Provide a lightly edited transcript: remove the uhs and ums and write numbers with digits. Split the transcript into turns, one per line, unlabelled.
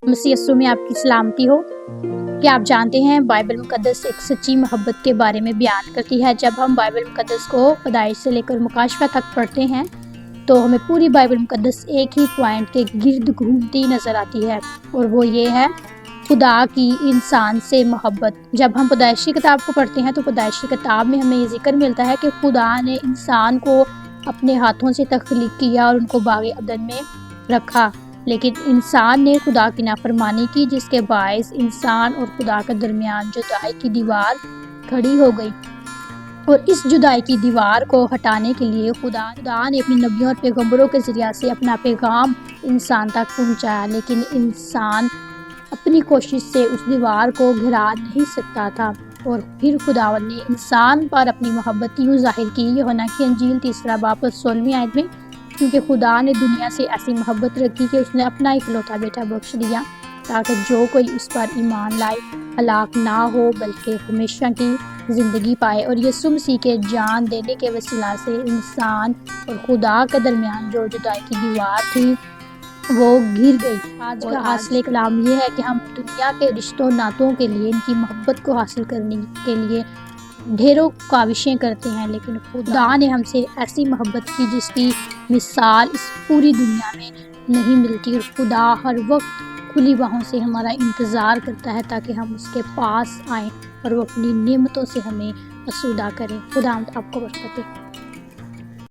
مسیح یسوع میں آپ کی سلامتی ہو۔ کیا آپ جانتے ہیں بائبل مقدس ایک سچی محبت کے بارے میں بیان کرتی ہے۔ جب ہم بائبل مقدس کو پیدائش سے لے کر مکاشفہ تک پڑھتے ہیں تو ہمیں پوری بائبل مقدس ایک ہی پوائنٹ کے گرد گھومتی نظر آتی ہے، اور وہ یہ ہے خدا کی انسان سے محبت۔ جب ہم پیدائشی کتاب کو پڑھتے ہیں تو پیدائشی کتاب میں ہمیں یہ ذکر ملتا ہے کہ خدا نے انسان کو اپنے ہاتھوں سے تخلیق کیا اور ان کو باغ عدن میں رکھا، لیکن انسان نے خدا کی نافرمانی کی، جس کے باعث انسان اور خدا کے درمیان جدائی کی دیوار کھڑی ہو گئی، اور اس جدائی کی دیوار کو ہٹانے کے لیے خدا نے اپنے نبیوں اور پیغمبروں کے ذریعہ سے اپنا پیغام انسان تک پہنچایا، لیکن انسان اپنی کوشش سے اس دیوار کو گرا نہیں سکتا تھا۔ اور پھر خداوند نے انسان پر اپنی محبت یوں ظاہر کی، یوحنا کی انجیل 3 باب 16 آیت میں، کیونکہ خدا نے دنیا سے ایسی محبت رکھی کہ اس نے اپنا اکلوتا بیٹا بخش دیا، تاکہ جو کوئی اس پر ایمان لائے ہلاک نہ ہو بلکہ ہمیشہ کی زندگی پائے۔ اور یسوع مسیح کے جان دینے کے وسیلہ سے انسان اور خدا کے درمیان جو جدائی کی دیوار تھی وہ گر گئی۔ آج کا حاصل کلام یہ ہے کہ ہم دنیا کے رشتوں ناتوں کے لیے، ان کی محبت کو حاصل کرنے کے لیے ڈھیروں کاوشیں کرتے ہیں، لیکن خدا نے ہم سے ایسی محبت کی جس کی مثال اس پوری دنیا میں نہیں ملتی، اور خدا ہر وقت کھلی باہوں سے ہمارا انتظار کرتا ہے تاکہ ہم اس کے پاس آئیں اور وہ اپنی نعمتوں سے ہمیں آسودہ کریں۔ خدا آپ کو برکت دے۔